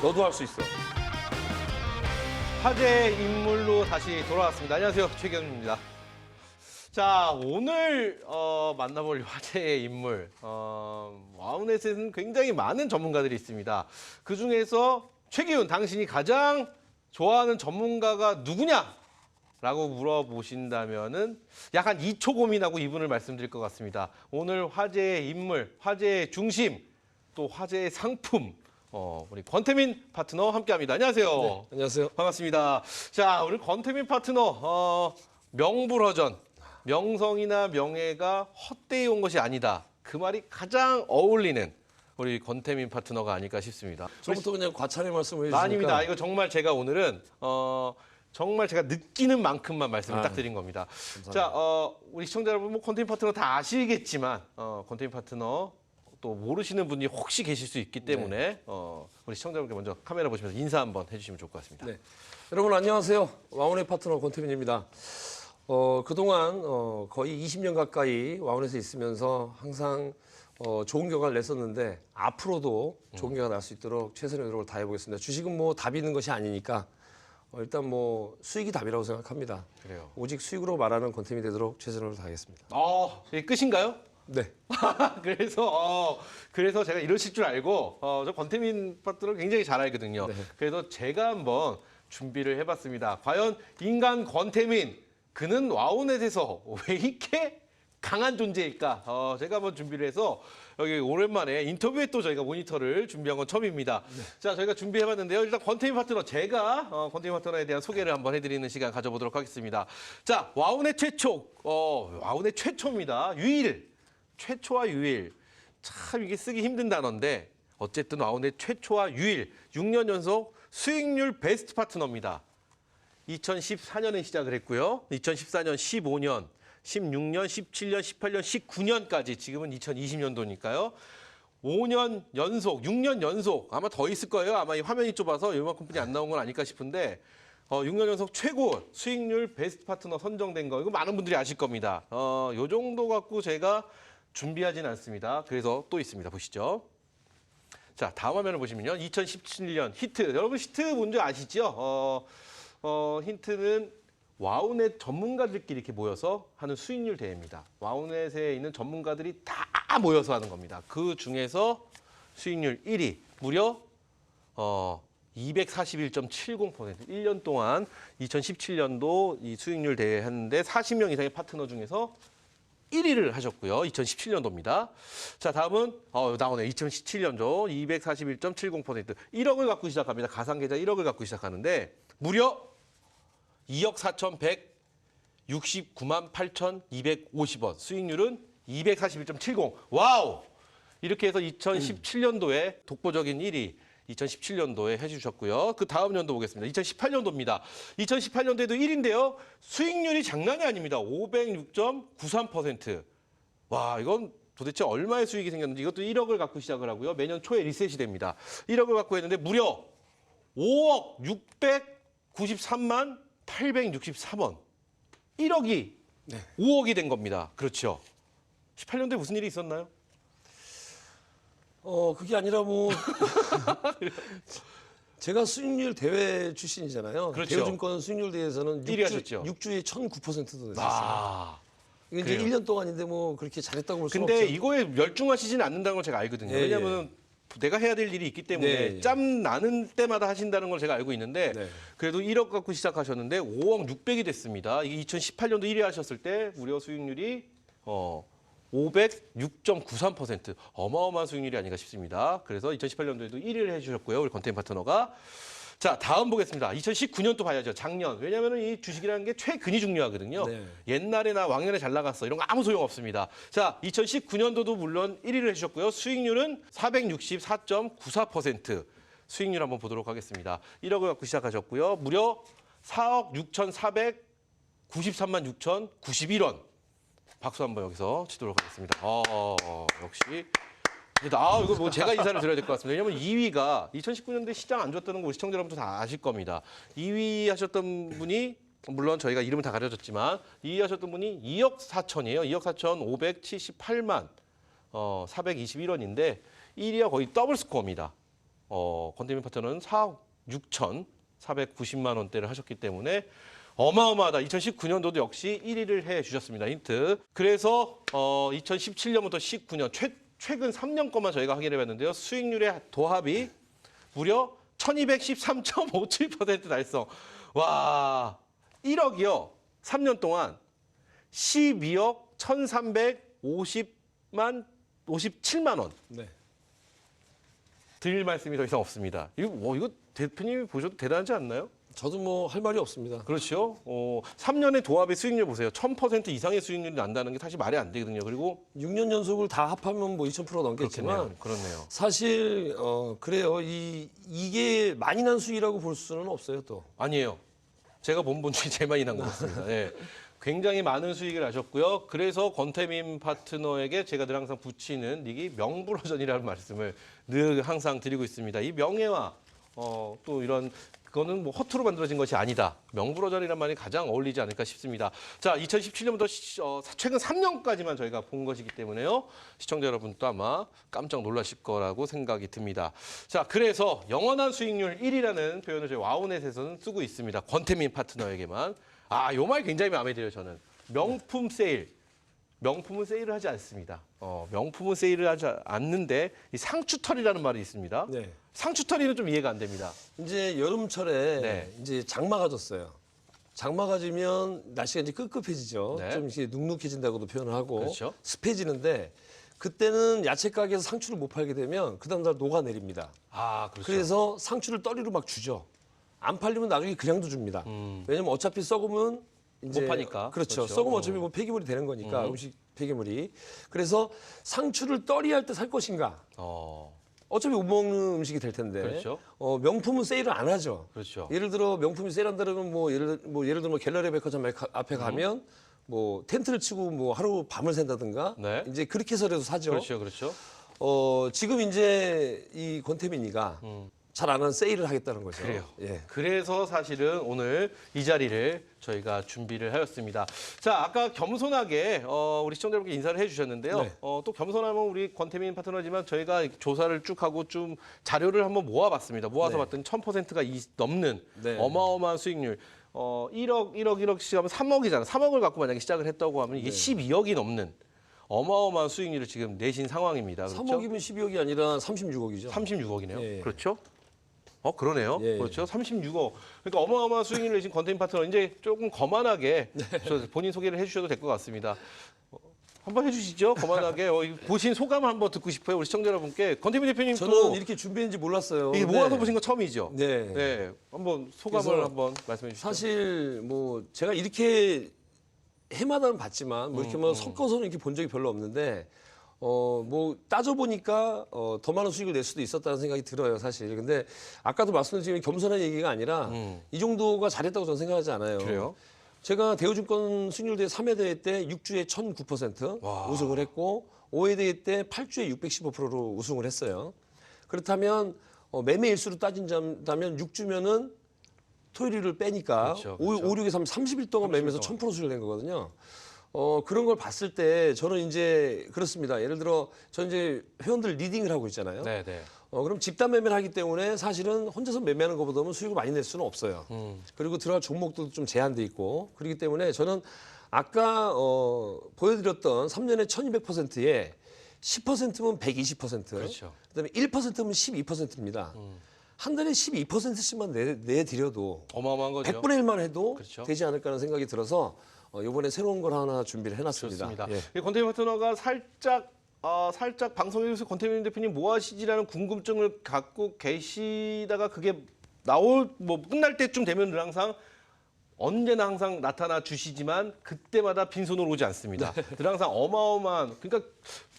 너도 할 수 있어. 화제의 인물로 다시 돌아왔습니다. 안녕하세요, 최경입니다. 자, 오늘 만나볼 화제의 인물, 와우넷에는 굉장히 많은 전문가들이 있습니다. 그중에서 최기훈, 당신이 가장 좋아하는 전문가가 누구냐? 라고 물어보신다면은 약 한 2초 고민하고 이분을 말씀드릴 것 같습니다. 오늘 화제의 인물, 화제의 중심, 또 화제의 상품, 우리 권태민 파트너 함께합니다. 안녕하세요. 네, 안녕하세요. 반갑습니다. 자, 우리 권태민 파트너, 명불허전, 명성이나 명예가 헛되이 온 것이 아니다. 그 말이 가장 어울리는 우리 권태민 파트너가 아닐까 싶습니다. 처음부터 그냥 과찬의 말씀을 해주시니까. 아닙니다. 이거 정말 제가 오늘은 정말 제가 느끼는 만큼만 말씀을 딱 드린 겁니다. 감사합니다. 자, 우리 시청자 여러분, 뭐 권태민 파트너 다 아시겠지만 권태민 파트너 또 모르시는 분이 혹시 계실 수 있기 때문에 우리 시청자분께 먼저 카메라 보시면서 인사 한번 해주시면 좋을 것 같습니다. 네. 여러분 안녕하세요. 와운의 파트너 권태민입니다. 그동안 거의 20년 가까이 와운에서 있으면서 항상 좋은 결과를 냈었는데 앞으로도 좋은 결과 날 수 있도록 최선의 노력을 다해보겠습니다. 주식은 뭐 답이 있는 것이 아니니까 일단 뭐 수익이 답이라고 생각합니다. 그래요. 오직 수익으로 말하는 권태민이 되도록 최선의 노력을 다하겠습니다. 이게 끝인가요? 네. 그래서 제가 이러실 줄 알고 저 권태민 파트너 굉장히 잘 알거든요. 네. 그래서 제가 한번 준비를 해봤습니다. 과연 인간 권태민, 그는 와우넷에서 왜 이렇게 강한 존재일까? 제가 한번 준비를 해서 여기 오랜만에 인터뷰에 또 저희가 모니터를 준비한 건 처음입니다. 네. 자, 저희가 준비해봤는데요. 일단 권태민 파트너, 제가 권태민 파트너에 대한 소개를 한번 해드리는 시간 가져보도록 하겠습니다. 자, 와우넷 최초, 와우넷 최초입니다. 최초와 유일. 참 이게 쓰기 힘든 단어인데 어쨌든 와우넷 최초와 유일 6년 연속 수익률 베스트 파트너입니다. 2014년에 시작을 했고요. 2014년, 15년, 16년, 17년, 18년, 19년까지 지금은 2020년도니까요. 5년 연속, 6년 연속 아마 더 있을 거예요. 아마 이 화면이 좁아서 이만큼뿐이 안 나온 건 아닐까 싶은데 6년 연속 최고 수익률 베스트 파트너 선정된 거 이거 많은 분들이 아실 겁니다. 요 정도 갖고 제가 준비하진 않습니다. 그래서 또 있습니다. 보시죠. 자, 다음 화면을 보시면요. 2017년 히트. 여러분 히트 뭔지 아시죠? 힌트는 와우넷 전문가들끼리 이렇게 모여서 하는 수익률 대회입니다. 와우넷에 있는 전문가들이 다 모여서 하는 겁니다. 그 중에서 수익률 1위, 무려 241.70%. 1년 동안 2017년도 이 수익률 대회 했는데 40명 이상의 파트너 중에서 1위를 하셨고요. 2017년도입니다. 자, 다음은 나오네요. 2017년도 241.70%. 1억을 갖고 시작합니다. 가상계좌 1억을 갖고 시작하는데 무려 2억 4,169만 8,250원. 수익률은 241.70. 와우! 이렇게 해서 2017년도에 독보적인 1위 2017년도에 해주셨고요. 그 다음 연도 보겠습니다. 2018년도입니다. 2018년도에도 1위인데요. 수익률이 장난이 아닙니다. 506.93%. 와, 이건 도대체 얼마의 수익이 생겼는지 이것도 1억을 갖고 시작을 하고요. 매년 초에 리셋이 됩니다. 1억을 갖고 했는데 무려 5억 693만 863원. 1억이 5억이 된 겁니다. 그렇죠. 18년도에 무슨 일이 있었나요? 그게 아니라 뭐 제가 수익률 대회 출신이잖아요. 그렇죠. 대우증권 수익률 대회에서는 1위 하셨죠. 6주에 1,009%도 됐었어요. 이게 이제 그래요. 1년 동안인데 뭐 그렇게 잘했다고 볼 수는 근데 없죠. 이거에 열중하시진 않는다는 걸 제가 알거든요. 예, 왜냐하면 내가 해야 될 일이 있기 때문에 네, 예. 짬 나는 때마다 하신다는 걸 제가 알고 있는데 네. 그래도 1억 갖고 시작하셨는데 5억 600이 됐습니다. 이게 2018년도 1위 하셨을 때 무려 수익률이 506.93%. 어마어마한 수익률이 아닌가 싶습니다. 그래서 2018년도에도 1위를 해주셨고요. 우리 권태민 파트너가. 자, 다음 보겠습니다. 2019년도 봐야죠. 작년. 왜냐하면 이 주식이라는 게 최근이 중요하거든요. 네. 옛날에나 왕년에 잘 나갔어. 이런 거 아무 소용 없습니다. 자, 2019년도도 물론 1위를 해주셨고요. 수익률은 464.94%. 수익률 한번 보도록 하겠습니다. 1억을 갖고 시작하셨고요. 무려 4억 6,493만 6,091원. 박수 한번 여기서 치도록 하겠습니다. 역시. 이거 뭐 제가 인사를 드려야 될 것 같습니다. 왜냐면 2위가 2019년도에 시장 안 좋았다는 거 우리 시청자 여러분도 다 아실 겁니다. 2위 하셨던 분이 물론 저희가 이름은 다 가려졌지만 2위 하셨던 분이 2억 4천이에요. 2억 4천 578만 421원인데 1위와 거의 더블 스코어입니다. 권태민 파트너는 4억 6,490만 원대를 하셨기 때문에 어마어마하다. 2019년도도 역시 1위를 해주셨습니다. 힌트. 그래서 2017년부터 19년 최근 3년 거만 저희가 확인해봤는데요. 수익률의 도합이 무려 1213.57% 달성. 와, 1억이요. 3년 동안 12억 1,357만 원. 네. 드릴 말씀이 더 이상 없습니다. 이거 대표님이 보셔도 대단하지 않나요? 저도 뭐 할 말이 없습니다. 그렇죠. 3년의 도합의 수익률 보세요. 1000% 이상의 수익률이 난다는 게 사실 말이 안 되거든요. 그리고 6년 연속을 다 합하면 뭐 2000% 넘겠지만 그렇네요. 사실 그래요. 이게 많이 난 수익이라고 볼 수는 없어요 또. 아니에요. 제가 본 분 중에 제일 많이 난 것 같습니다. 네. 굉장히 많은 수익을 하셨고요. 그래서 권태민 파트너에게 제가 늘 항상 붙이는 닉이 명불허전이라는 말씀을 늘 항상 드리고 있습니다. 이 명예와 또 이런 그거는 뭐 허투루 만들어진 것이 아니다. 명불허전이란 말이 가장 어울리지 않을까 싶습니다. 자, 2017년부터 최근 3년까지만 저희가 본 것이기 때문에요. 시청자 여러분도 아마 깜짝 놀라실 거라고 생각이 듭니다. 자, 그래서 영원한 수익률 1위라는 표현을 저희 와우넷에서는 쓰고 있습니다. 권태민 파트너에게만. 요 말 굉장히 마음에 들어요, 저는. 명품 세일. 명품은 세일을 하지 않습니다. 명품은 세일을 하지 않는데 이 상추털이라는 말이 있습니다. 네. 상추털이는 좀 이해가 안 됩니다. 이제 여름철에 네. 이제 장마가 졌어요. 장마가 지면 날씨가 이제 끄급해지죠. 네. 좀 이렇게 눅눅해진다고도 표현을 하고 그렇죠. 습해지는데 그때는 야채 가게에서 상추를 못 팔게 되면 그 다음 날 녹아내립니다. 그렇죠. 그래서 상추를 떠리로 막 주죠. 안 팔리면 나중에 그냥도 줍니다. 왜냐면 어차피 썩으면 이제 못 파니까. 그렇죠. 그렇죠. 썩으면 어차피 뭐 폐기물이 되는 거니까 음식 폐기물이. 그래서 상추를 떠리할 때 살 것인가? 어차피 못 먹는 음식이 될 텐데. 그렇죠. 명품은 세일을 안 하죠. 그렇죠. 예를 들어 명품이 세일한다면 예를 들어 뭐 갤러리 백화점 앞에 가면 뭐 텐트를 치고 뭐 하루 밤을 샌다든가 네. 이제 그렇게 해서라도 사죠. 그렇죠, 그렇죠. 지금 이제 이 권태민이가 잘 안 하는 세일을 하겠다는 거죠. 그래요. 예. 그래서 사실은 오늘 이 자리를 저희가 준비를 하였습니다. 자, 아까 겸손하게 우리 시청자분께 인사를 해주셨는데요. 네. 또 겸손하면 우리 권태민 파트너지만 저희가 조사를 쭉 하고 좀 자료를 한번 모아봤습니다. 모아서 네. 봤더니 1000%가 넘는 네. 어마어마한 수익률. 1억씩 하면 3억이잖아. 3억을 갖고 만약에 시작을 했다고 하면 이게 12억이 넘는 어마어마한 수익률을 지금 내신 상황입니다. 그렇죠? 3억이면 12억이 아니라 36억이죠. 36억이네요. 예, 예. 그렇죠? 그러네요. 예, 예. 그렇죠. 36억. 그러니까 어마어마한 수익률을 내신 권태민 파트너 이제 조금 거만하게 저 본인 소개를 해주셔도 될 것 같습니다. 한번 해주시죠. 거만하게. 보신 소감 한번 듣고 싶어요. 우리 시청자 여러분께. 권태민 대표님 저는 또 이렇게 준비했는지 몰랐어요. 이게 근데 모아서 보신 거 처음이죠. 네. 네. 한번 소감을 그래서 한번 말씀해 주시죠. 사실 뭐 제가 이렇게 해마다는 봤지만 뭐 이렇게 뭐 섞어서는 이렇게 본 적이 별로 없는데 뭐 따져보니까 더 많은 수익을 낼 수도 있었다는 생각이 들어요, 사실. 근데 아까도 말씀드린 겸손한 얘기가 아니라 이 정도가 잘했다고 저는 생각하지 않아요. 그래요? 제가 대우증권 승률대 3회 대회 때 6주에 1009% 와. 우승을 했고 5회 대회 때 8주에 615%로 우승을 했어요. 그렇다면 매매 일수로 따진다면 6주면은 토요일을 빼니까 그렇죠, 5, 그렇죠. 6에 30일 동안 30일 매매에서 동안. 1000% 수익을 낸 거거든요. 그런 걸 봤을 때 저는 이제 그렇습니다. 예를 들어 저는 이제 회원들 리딩을 하고 있잖아요. 네, 네. 그럼 집단 매매를 하기 때문에 사실은 혼자서 매매하는 것보다는 수익을 많이 낼 수는 없어요. 그리고 들어갈 종목도 좀 제한돼 있고 그렇기 때문에 저는 아까 보여드렸던 3년에 1200%에 10%면 120%, 그렇죠. 그다음에 1%면 12%입니다. 한 달에 12%씩만 내드려도 어마어마한 거죠. 100분의 1만 해도 그렇죠. 되지 않을까 하는 생각이 들어서 이번에 새로운 걸 하나 준비를 해놨습니다. 좋습니다. 예. 이 권태민 파트너가 살짝 방송에서 권태민 대표님 뭐 하시지라는 궁금증을 갖고 계시다가 그게 끝날 때쯤 되면 늘 항상 언제나 항상 나타나 주시지만 그때마다 빈손으로 오지 않습니다. 늘 항상 어마어마한 그러니까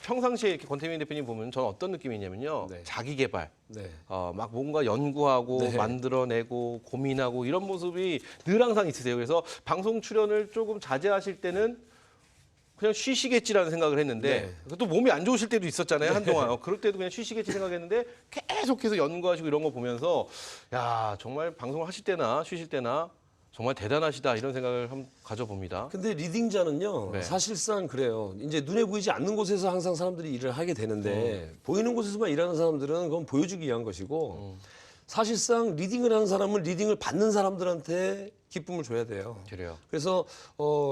평상시에 이렇게 권태민 대표님 보면 저는 어떤 느낌이냐면요. 네. 자기 개발. 네. 막 뭔가 연구하고 네. 만들어내고 고민하고 이런 모습이 늘 항상 있으세요. 그래서 방송 출연을 조금 자제하실 때는 그냥 쉬시겠지라는 생각을 했는데 또 몸이 안 좋으실 때도 있었잖아요. 한동안. 그럴 때도 그냥 쉬시겠지 생각했는데 계속해서 연구하시고 이런 거 보면서 야 정말 방송을 하실 때나 쉬실 때나 정말 대단하시다 이런 생각을 한번 가져봅니다. 근데 리딩자는요, 네. 사실상 그래요. 이제 눈에 보이지 않는 곳에서 항상 사람들이 일을 하게 되는데, 보이는 곳에서만 일하는 사람들은 그건 보여주기 위한 것이고, 사실상 리딩을 하는 사람은 리딩을 받는 사람들한테 기쁨을 줘야 돼요. 그래요. 그래서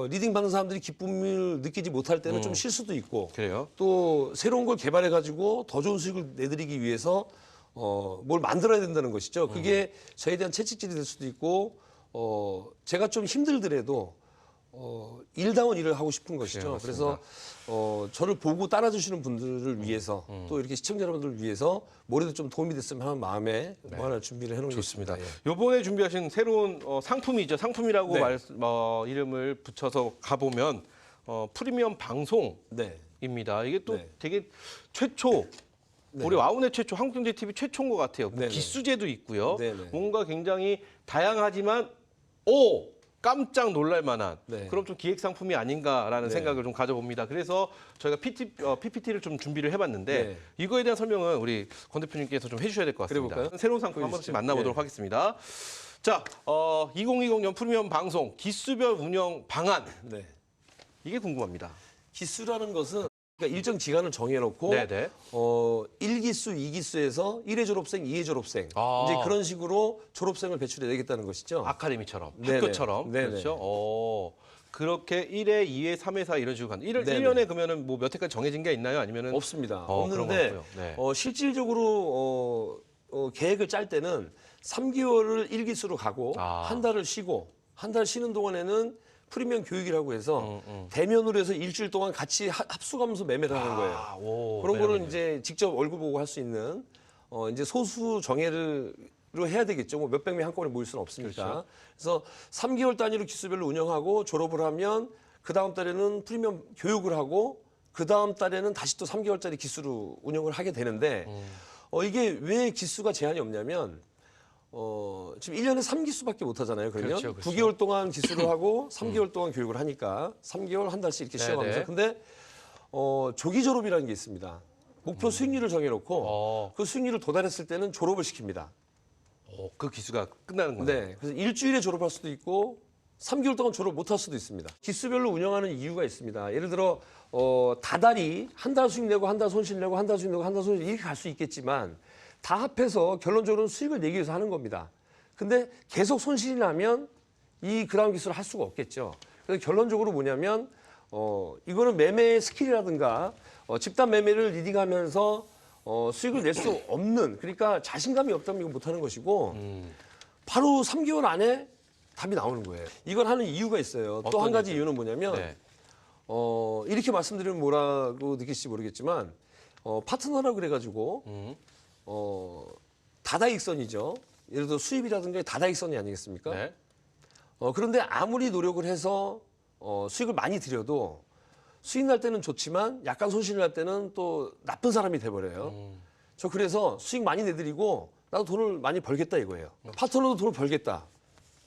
리딩 받는 사람들이 기쁨을 느끼지 못할 때는 좀 실수도 있고, 그래요. 또 새로운 걸 개발해 가지고 더 좋은 수익을 내드리기 위해서 뭘 만들어야 된다는 것이죠. 그게 저에 대한 채찍질이 될 수도 있고, 제가 좀 힘들더라도 일다운 일을 하고 싶은 것이죠. 맞습니다. 그래서 저를 보고 따라주시는 분들을 위해서 또 이렇게 시청자 여러분들을 위해서 뭐라도 좀 도움이 됐으면 하는 마음에 뭐 하나 준비를 해놓은 게 좋습니다. 있습니다. 예. 요번에 준비하신 새로운 상품이죠. 상품이라고 네. 이름을 붙여서 가보면 프리미엄 방송입니다. 네. 이게 또 네. 되게 최초, 우리 와우넷 최초, 한국경제TV 최초인 것 같아요. 네네. 기수제도 있고요. 네네. 뭔가 굉장히 다양하지만 오! 깜짝 놀랄 만한 네. 그럼 좀 기획 상품이 아닌가라는 네. 생각을 좀 가져봅니다. 그래서 저희가 PPT를 좀 준비를 해봤는데 네. 이거에 대한 설명은 우리 권 대표님께서 좀 해주셔야 될 것 같습니다. 그래볼까요? 새로운 상품 한 번씩 만나보도록 네. 하겠습니다. 자, 2020년 프리미엄 방송 기수별 운영 방안 네. 이게 궁금합니다. 기수라는 것은 그러니까 일정 기간을 정해놓고 네네. 1기수, 2기수에서 1회 졸업생, 2회 졸업생 아. 이제 그런 식으로 졸업생을 배출해내겠다는 것이죠. 아카데미처럼, 네네. 학교처럼. 네네. 그렇죠. 그렇게 1회, 2회, 3회, 4 이런 식으로 가는. 네네. 1년에 그러면은 뭐 몇 회까지 정해진 게 있나요? 아니면은 없습니다. 그런 거 없는데 없고요. 네. 실질적으로 계획을 짤 때는 3개월을 1기수로 가고 아. 한 달을 쉬고 한 달 쉬는 동안에는 프리미엄 교육이라고 해서 대면으로 해서 일주일 동안 같이 합숙하면서 매매를 하는 거예요. 아, 오, 그런 거를 네네. 이제 직접 얼굴 보고 할 수 있는 이제 소수 정예를 해야 되겠죠. 뭐 몇백 명 한꺼번에 모일 수는 없으니까. 그렇죠. 그래서 3개월 단위로 기수별로 운영하고 졸업을 하면 그 다음 달에는 프리미엄 교육을 하고 그 다음 달에는 다시 또 3개월짜리 기수로 운영을 하게 되는데 이게 왜 기수가 제한이 없냐면 지금 1년에 3기수밖에 못 하잖아요. 그러면 그렇죠, 그렇죠. 9개월 동안 기수를 하고 3개월 동안 교육을 하니까 3개월 한 달씩 이렇게 네네. 쉬어가면서. 근데 조기 졸업이라는 게 있습니다. 목표 수익률을 정해놓고 그 수익률을 도달했을 때는 졸업을 시킵니다. 그 기수가 끝나는 거네요. 네, 그래서 일주일에 졸업할 수도 있고 3개월 동안 졸업 못 할 수도 있습니다. 기수별로 운영하는 이유가 있습니다. 예를 들어 다달이 한 달 수익 내고 한 달 손실 내고 한 달 수익 내고 한 달 손실 이렇게 갈 수 있겠지만 다 합해서 결론적으로는 수익을 내기 위해서 하는 겁니다. 근데 계속 손실이 나면 이 그다음 기술을 할 수가 없겠죠. 그래서 결론적으로 뭐냐면 이거는 매매 스킬이라든가 집단 매매를 리딩하면서 수익을 낼 수 없는, 그러니까 자신감이 없다면 이거 못하는 것이고 바로 3개월 안에 답이 나오는 거예요. 이걸 하는 이유가 있어요. 또 한 가지 이유는 뭐냐면 네. 이렇게 말씀드리면 뭐라고 느끼실지 모르겠지만 파트너라 그래가지고 다다익선이죠. 예를 들어 수입이라든가 다다익선이 아니겠습니까? 네. 그런데 아무리 노력을 해서 수익을 많이 들여도 수익 날 때는 좋지만 약간 손실 날 때는 또 나쁜 사람이 돼버려요. 저 그래서 수익 많이 내드리고 나도 돈을 많이 벌겠다 이거예요. 파트너도 돈을 벌겠다.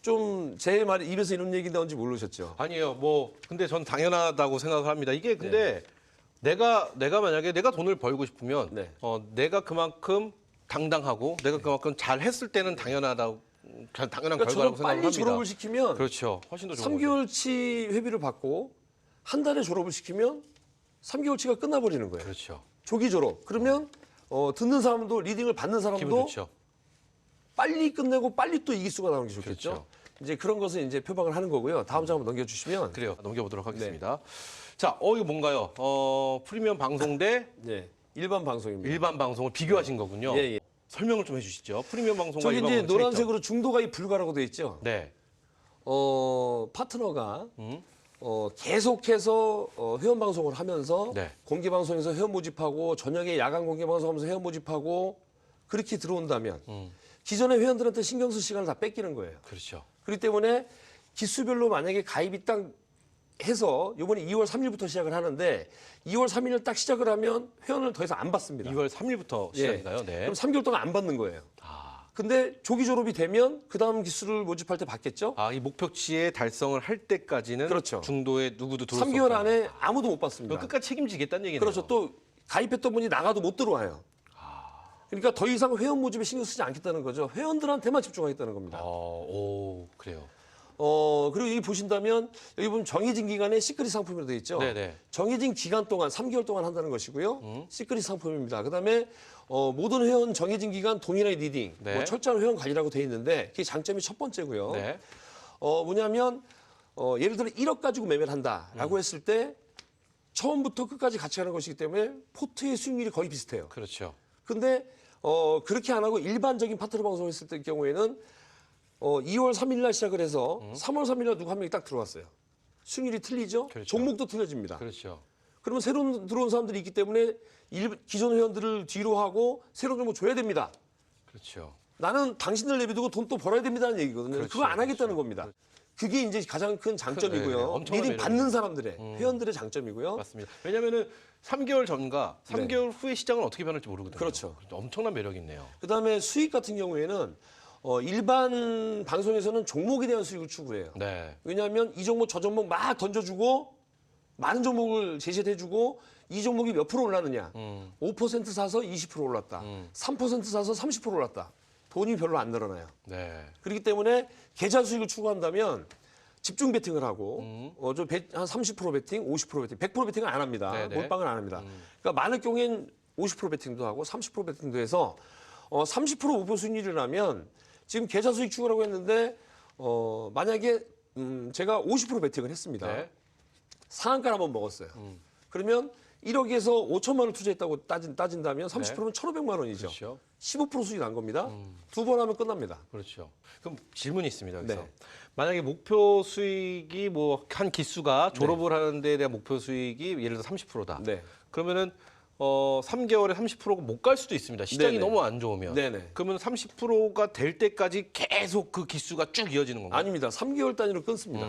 좀 제 말 입에서 이런 얘기 나온지 모르셨죠? 아니에요. 뭐 근데 전 당연하다고 생각을 합니다. 이게 근데 내가 만약에 내가 돈을 벌고 싶으면 네. 내가 그만큼 당당하고 내가 그만큼 잘 했을 때는 당연한 그러니까 결과라고 저는 생각을 빨리 합니다. 졸업을 시키면 그렇죠. 훨씬 더 좋은 거죠. 3개월치 회비를 받고 한 달에 졸업을 시키면 3개월치가 끝나버리는 거예요. 그렇죠. 조기 졸업. 그러면 듣는 사람도 리딩을 받는 기분 사람도 좋죠. 빨리 끝내고 빨리 또 이기수가 나오는 게 좋겠죠. 그렇죠. 이제 그런 것을 이제 표방을 하는 거고요. 다음 장 한번 넘겨주시면. 그래요. 넘겨보도록 하겠습니다. 네. 자, 이거 뭔가요? 프리미엄 방송 대 네, 일반 방송입니다. 일반 방송을 비교하신 거군요. 예, 예. 설명을 좀 해주시죠. 프리미엄 방송과 저기 일반 이제 방송 차이점. 노란색으로 중도가입 불가라고 돼 있죠. 네. 파트너가 계속해서 회원 방송을 하면서 네. 공개 방송에서 회원 모집하고 저녁에 야간 공개 방송하면서 회원 모집하고 그렇게 들어온다면 기존의 회원들한테 신경 쓸 시간을 다 뺏기는 거예요. 그렇죠. 그렇기 때문에 기수별로 만약에 가입이 딱 해서 이번에 2월 3일부터 시작을 하는데 2월 3일을 딱 시작을 하면 회원을 더 이상 안 받습니다. 2월 3일부터 시작인가요? 네. 그럼 3개월 동안 안 받는 거예요. 아, 근데 조기 졸업이 되면 그 다음 기수를 모집할 때 받겠죠? 이 목표치에 달성을 할 때까지는 그렇죠. 중도에 누구도 들어올 수 3개월 없다. 안에 아무도 못 받습니다. 그거 끝까지 책임지겠다는 얘기네요. 그렇죠. 또 가입했던 분이 나가도 못 들어와요. 그러니까 더 이상 회원 모집에 신경 쓰지 않겠다는 거죠. 회원들한테만 집중하겠다는 겁니다. 오, 그래요. 그리고 여기 보신다면 여기 보면 정해진 기간에 시크릿 상품으로 되어 있죠. 네네. 정해진 기간 동안 3개월 동안 한다는 것이고요. 시크릿 상품입니다. 그다음에 모든 회원 정해진 기간 동일하게 리딩, 네. 뭐 철저한 회원 관리라고 되어 있는데 그게 장점이 첫 번째고요. 네. 뭐냐면 예를 들어 1억 가지고 매매를 한다라고 했을 때 처음부터 끝까지 같이 가는 것이기 때문에 포트의 수익률이 거의 비슷해요. 그렇죠. 근데 그렇게 안 하고 일반적인 파트너 방송을 했을 때 경우에는 2월 3일 날 시작을 해서 3월 3일 날 누구 한 명이 딱 들어왔어요. 수익률이 틀리죠? 그렇죠. 종목도 틀려집니다. 그렇죠. 그러면 새로 들어온 사람들이 있기 때문에 기존 회원들을 뒤로 하고 새로운 종목 줘야 됩니다. 그렇죠. 나는 당신들 내비두고 돈 또 벌어야 됩니다는 얘기거든요. 그렇죠, 그거 안 하겠다는 겁니다. 그게 이제 가장 큰 장점이고요. 네, 엄청난 리딩 매력이네요. 받는 사람들의 회원들의 장점이고요. 맞습니다. 왜냐면은 3개월 전과 3개월 후의 시장은 어떻게 변할지 모르거든요. 그렇죠. 엄청난 매력이 있네요. 그다음에 수익 같은 경우에는 일반 방송에서는 종목에 대한 수익을 추구해요. 네. 왜냐하면 이 종목 저 종목 막 던져주고 많은 종목을 제시해주고 이 종목이 몇 프로 올랐느냐. 5% 사서 20% 올랐다. 3% 사서 30% 올랐다. 돈이 별로 안 늘어나요. 네. 그렇기 때문에 계좌 수익을 추구한다면 집중 베팅을 하고 한 30% 베팅, 50% 베팅, 100% 베팅은 안 합니다. 네네. 몰빵은 안 합니다. 그러니까 많을 경우엔 50% 베팅도 하고 30% 베팅도 해서 30% 목표 수익률이 나면 지금 계좌 수익 추구라고 했는데 만약에 제가 50% 베팅을 했습니다. 네. 상한가를 한번 먹었어요. 그러면 1억에서 5천만 원을 투자했다고 따진다면 30%면 1,500만 원이죠. 그렇죠. 15% 수익 난 겁니다. 두 번 하면 끝납니다. 그렇죠. 그럼 질문이 있습니다. 여기서 네. 만약에 목표 수익이 뭐 한 기수가 졸업을 하는 데에 대한 목표 수익이 예를 들어 30%다. 네. 그러면은 3개월에 30%가 못 갈 수도 있습니다. 시장이 네네. 너무 안 좋으면. 네네. 그러면 30%가 될 때까지 계속 그 기수가 쭉 이어지는 건가요? 아닙니다. 3개월 단위로 끊습니다.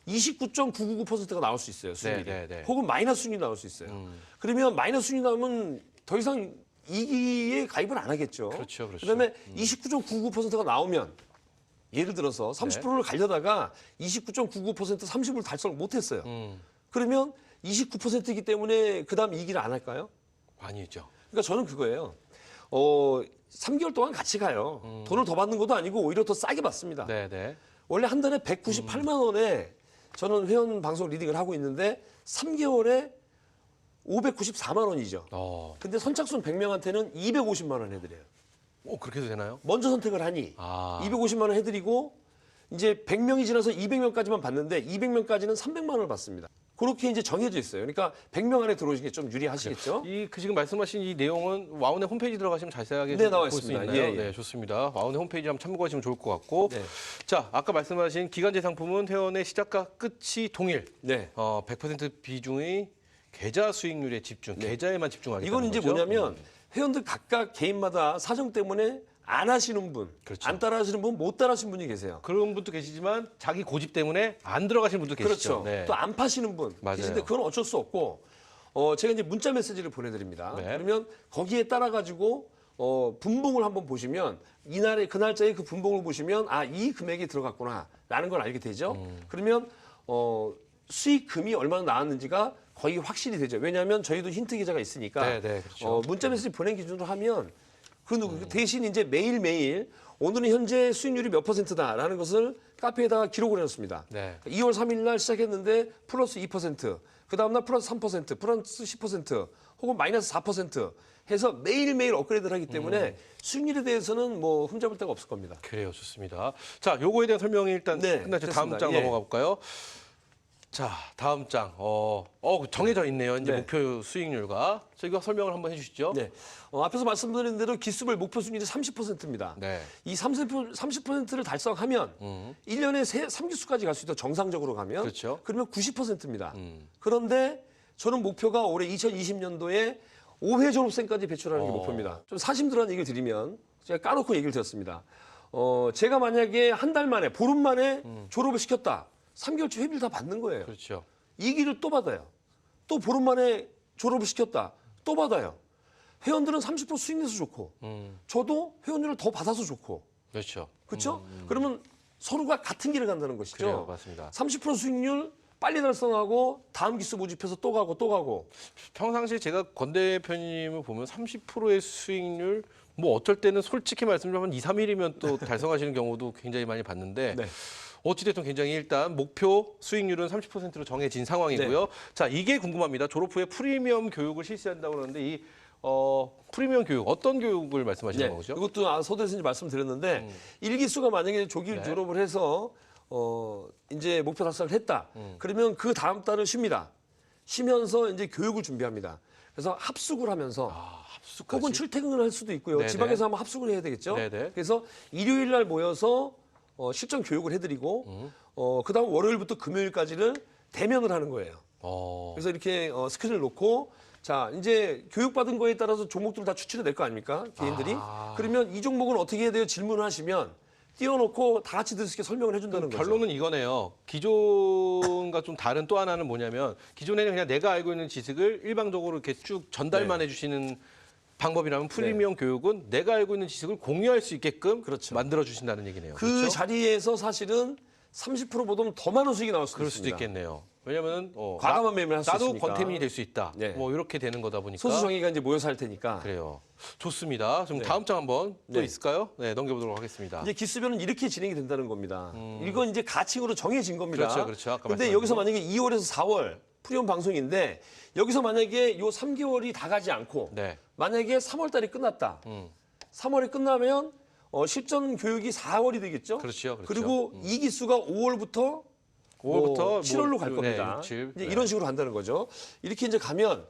29.999%가 나올 수 있어요. 수익이. 네. 혹은 마이너스 수익이 나올 수 있어요. 그러면 마이너스 수익이 나오면 더 이상 이기에 가입을 안 하겠죠. 그렇죠. 그다음에 29.99%가 나오면 예를 들어서 30%를 가려다가 29.99% 30을 달성을 못했어요. 그러면 29%이기 때문에 그다음 이기를 안 할까요? 아니죠. 그러니까 저는 그거예요. 3개월 동안 같이 가요. 돈을 더 받는 것도 아니고 오히려 더 싸게 받습니다. 네. 원래 한 달에 198만 원에 저는 회원 방송 리딩을 하고 있는데 3개월에 594만 원이죠. 근데 선착순 100명한테는 250만 원 해드려요. 그렇게 해도 되나요? 먼저 선택을 하니 250만 원 해드리고 이제 100명이 지나서 200명까지만 받는데 200명까지는 300만 원을 받습니다. 그렇게 이제 정해져 있어요. 그러니까 100명 안에 들어오시는 게 좀 유리하시겠죠? 그 지금 말씀하신 이 내용은 와운의 홈페이지 들어가시면 자세하게 네, 나와 볼 수 있습니다. 있나요? 예. 네, 좋습니다. 와운의 홈페이지 한번 참고하시면 좋을 것 같고. 네. 자, 아까 말씀하신 기간제 상품은 회원의 시작과 끝이 동일. 네. 100% 비중의 계좌 수익률에 집중, 계좌에만 집중하겠다는 이건 이제 거죠? 뭐냐면 회원들 각각 개인마다 사정 때문에 안 하시는 분, 그렇죠. 안 따라 하시는 분, 못 따라 하시는 분이 계세요. 그런 분도 계시지만 자기 고집 때문에 안 들어가시는 분도 계시죠. 그렇죠. 네. 또 안 파시는 분 맞아요. 계신데 그건 어쩔 수 없고 제가 이제 문자 메시지를 보내드립니다. 네. 그러면 거기에 따라 가지고 분봉을 한번 보시면 이날의 그 날짜에 그 분봉을 보시면 이 금액이 들어갔구나라는 걸 알게 되죠. 그러면 수익금이 얼마나 나왔는지가 거의 확실히 되죠. 왜냐하면 저희도 힌트 계좌가 있으니까 네, 그렇죠. 문자 메시지 보낸 기준으로 하면 대신 이제 매일매일 오늘은 현재 수익률이 몇 %다라는 것을 카페에다가 기록을 해놓습니다. 네. 2월 3일 날 시작했는데 플러스 2%, 그 다음날 플러스 3%, 플러스 10%, 혹은 마이너스 4% 해서 매일매일 업그레이드를 하기 때문에 수익률에 대해서는 뭐 흠잡을 데가 없을 겁니다. 그래요, 좋습니다. 자, 요거에 대한 설명이 일단 네, 끝났죠. 다음 됐습니다. 장 예. 넘어가 볼까요? 자, 다음 장. 정해져 있네요. 이제 네. 목표 수익률과. 저희가 설명을 한번 해주시죠. 네. 앞에서 말씀드린 대로 기수별 목표 수익률이 30%입니다. 네. 이 30%를 달성하면 1년에 3기수까지 갈 수 있다. 정상적으로 가면. 그렇죠. 그러면 90%입니다. 그런데 저는 목표가 올해 2020년도에 5회 졸업생까지 배출하는 게 목표입니다. 좀 사심들한 얘기를 드리면 제가 까놓고 얘기를 드렸습니다. 제가 만약에 한 달 만에, 보름 만에 졸업을 시켰다. 3개월치 회비를 다 받는 거예요. 그렇죠. 2기를 또 받아요. 또 보름 만에 졸업을 시켰다. 또 받아요. 회원들은 30% 수익 내서 좋고 저도 회원료를 더 받아서 좋고 그렇죠. 그렇죠? 그러면 서로가 같은 길을 간다는 것이죠. 그래요, 맞습니다. 30% 수익률 빨리 달성하고 다음 기수 모집해서 또 가고 평상시에 제가 권 대표님을 보면 30%의 수익률, 뭐 어떨 때는 솔직히 말씀드리면 2, 3일이면 또 달성하시는 경우도 굉장히 많이 봤는데 네. 어찌됐든 굉장히 일단 목표 수익률은 30%로 정해진 상황이고요. 자, 이게 궁금합니다. 졸업 후에 프리미엄 교육을 실시한다고 그러는데 이 프리미엄 교육 어떤 교육을 말씀하시는 거죠? 이것도 서두에서 이제 말씀드렸는데 일기수가 만약에 조기 네. 졸업을 해서 이제 목표 달성을 했다. 그러면 그 다음 달은 쉽니다. 쉬면서 이제 교육을 준비합니다. 그래서 합숙을 하면서 합숙까지? 혹은 출퇴근을 할 수도 있고요. 네네. 지방에서 한번 합숙을 해야 되겠죠. 네네. 그래서 일요일 날 모여서 실전 교육을 해드리고 그다음 월요일부터 금요일까지를 대면을 하는 거예요. 그래서 이렇게 스케줄을 놓고 자 이제 교육받은 거에 따라서 종목들을 다 추천해 낼 거 아닙니까 개인들이. 그러면 이 종목은 어떻게 해야 돼요? 질문을 하시면 띄워놓고 다 같이 들을 수 있게 설명을 해준다는 거죠. 결론은 이거네요. 기존과 좀 다른 또 하나는 뭐냐면 기존에는 그냥 내가 알고 있는 지식을 일방적으로 이렇게 쭉 전달만 해주시는 방법이라면 프리미엄 교육은 내가 알고 있는 지식을 공유할 수 있게끔 그렇죠. 만들어 주신다는 얘기네요. 그 그렇죠? 자리에서 사실은 30%보다는 더 많은 수익이 나올 수도 그럴 수도 있습니다. 있겠네요. 왜냐면은 과감한 매매를 할 수 나도 있으니까. 권태민이 될 수 있다. 네. 뭐 이렇게 되는 거다 보니까 소수 정의가 이제 모여서 할 테니까. 그래요. 좋습니다. 좀 다음 장 한번 또 네. 있을까요? 네, 넘겨보도록 하겠습니다. 이제 기수별은 이렇게 진행이 된다는 겁니다. 이건 이제 가칭으로 정해진 겁니다. 그렇죠, 그렇죠. 아까 근데 말씀하신 여기서 거. 만약에 2월에서 4월 프리온 방송인데 여기서 만약에 요 3개월이 다 가지 않고 네. 만약에 3월 달이 끝났다. 3월이 끝나면 실전 교육이 4월이 되겠죠. 그렇죠, 그렇죠. 그리고 이 기수가 5월부터 5월부터 7월로 갈 네, 겁니다. 6, 7. 이제 네. 이런 식으로 간다는 거죠. 이렇게 이제 가면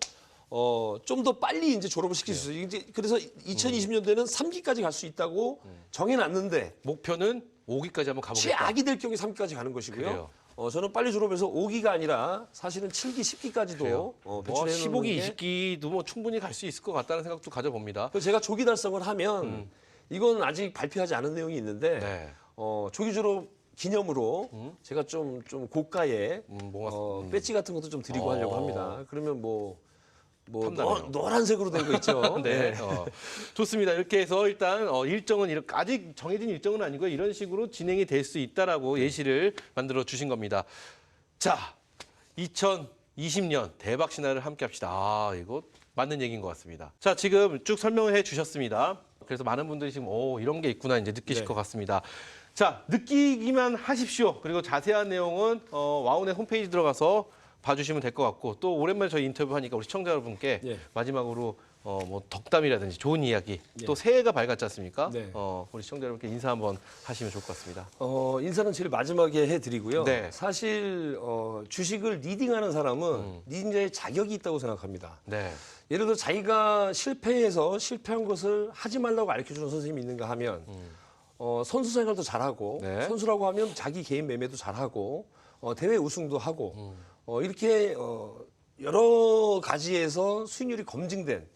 좀 더 빨리 이제 졸업을 시킬 수 있어요. 이제 그래서 2020년도에는 3기까지 갈 수 있다고 정해놨는데 목표는 5기까지 한번 가보겠다. 최악이 될 경우에 3기까지 가는 것이고요. 그래요. 저는 빨리 졸업해서 5기가 아니라 사실은 7기, 10기까지도 그래요. 배출해 15기, 20기도 뭐 충분히 갈 수 있을 것 같다는 생각도 가져봅니다. 그래서 제가 조기 달성을 하면 이건 아직 발표하지 않은 내용이 있는데 네. 조기 졸업 기념으로 제가 좀 고가의 뭔가 배지 같은 것도 좀 드리고 하려고 합니다. 그러면 뭐 탐나네요. 노란색으로 된 거 있죠. 네, 좋습니다. 이렇게 해서 일단 일정은 아직 정해진 일정은 아니고요. 이런 식으로 진행이 될 수 있다라고 예시를 만들어 주신 겁니다. 자, 2020년 대박 신화를 함께 합시다. 이거 맞는 얘기인 것 같습니다. 자, 지금 쭉 설명을 해 주셨습니다. 그래서 많은 분들이 지금 이런 게 있구나 이제 느끼실 네. 것 같습니다. 자, 느끼기만 하십시오. 그리고 자세한 내용은 와운의 홈페이지 들어가서 봐주시면 될 것 같고 또 오랜만에 저희 인터뷰하니까 우리 시청자 여러분께 예. 마지막으로 뭐 덕담이라든지 좋은 이야기 또 새해가 밝았지 않습니까? 네. 우리 시청자 여러분께 인사 한번 하시면 좋을 것 같습니다. 인사는 제일 마지막에 해드리고요. 네. 사실 주식을 리딩하는 사람은 리딩자의 자격이 있다고 생각합니다. 네. 예를 들어 자기가 실패해서 실패한 것을 하지 말라고 가르쳐주는 선생님이 있는가 하면 선수 생활도 잘하고 네. 선수라고 하면 자기 개인 매매도 잘하고 대회 우승도 하고 이렇게 여러 가지에서 수익률이 검증된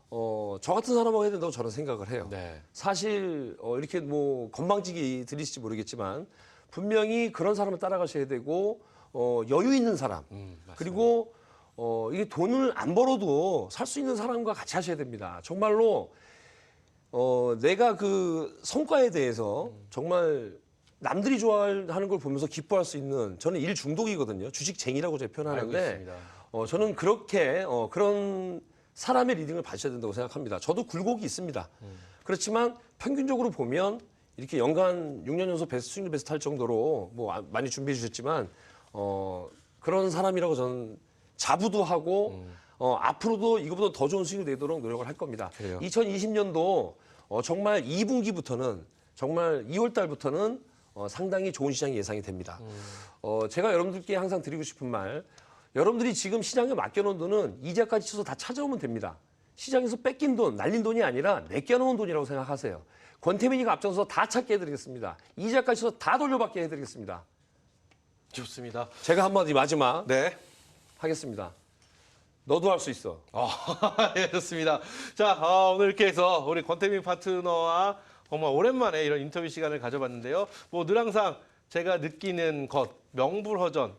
저 같은 사람하고 해야 된다고 저는 생각을 해요. 네. 사실 이렇게 뭐 건방지게 들리실지 모르겠지만 분명히 그런 사람을 따라가셔야 되고 여유 있는 사람 그리고 이게 돈을 안 벌어도 살 수 있는 사람과 같이 하셔야 됩니다. 정말로 내가 그 성과에 대해서 정말 남들이 좋아하는 걸 보면서 기뻐할 수 있는 저는 일 중독이거든요. 주식쟁이라고 제가 알고 표현하는데 있습니다. 저는 그렇게 그런 사람의 리딩을 받으셔야 된다고 생각합니다. 저도 굴곡이 있습니다. 그렇지만 평균적으로 보면 이렇게 연간 6년 연속 수익률 베스트 할 정도로 뭐 많이 준비해 주셨지만 그런 사람이라고 저는 자부도 하고 앞으로도 이거보다 더 좋은 수익을 내도록 노력을 할 겁니다. 그래요. 2020년도 정말 2분기부터는 정말 2월 달부터는 상당히 좋은 시장이 예상이 됩니다. 제가 여러분들께 항상 드리고 싶은 말, 여러분들이 지금 시장에 맡겨놓은 돈은 이자까지 쳐서 다 찾아오면 됩니다. 시장에서 뺏긴 돈, 날린 돈이 아니라 내껴놓은 돈이라고 생각하세요. 권태민이가 앞장서서 다 찾게 해드리겠습니다. 이자까지 쳐서 다 돌려받게 해드리겠습니다. 좋습니다. 제가 한마디 마지막 네. 하겠습니다. 너도 할 수 있어. 예, 좋습니다. 자, 오늘 이렇게 해서 우리 권태민 파트너와 정말 오랜만에 이런 인터뷰 시간을 가져봤는데요. 뭐 늘 항상 제가 느끼는 것, 명불허전.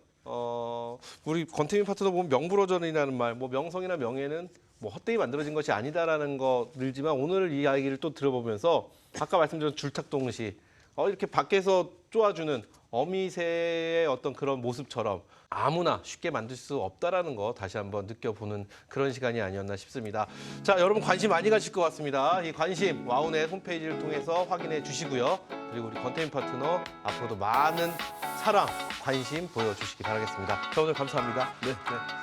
우리 권태민 파트너 보면 명불허전이라는 말, 뭐 명성이나 명예는 뭐 헛되이 만들어진 것이 아니다라는 거 늘지만 오늘 이 이야기를 또 들어보면서 아까 말씀드린 줄탁동시 이렇게 밖에서 쪼아주는 어미새의 어떤 그런 모습처럼 아무나 쉽게 만들 수 없다라는 거 다시 한번 느껴보는 그런 시간이 아니었나 싶습니다. 자, 여러분 관심 많이 가실 것 같습니다. 이 관심 와우넷 홈페이지를 통해서 확인해 주시고요. 그리고 우리 권태민 파트너 앞으로도 많은 사랑, 관심 보여주시기 바라겠습니다. 자, 오늘 감사합니다. 네.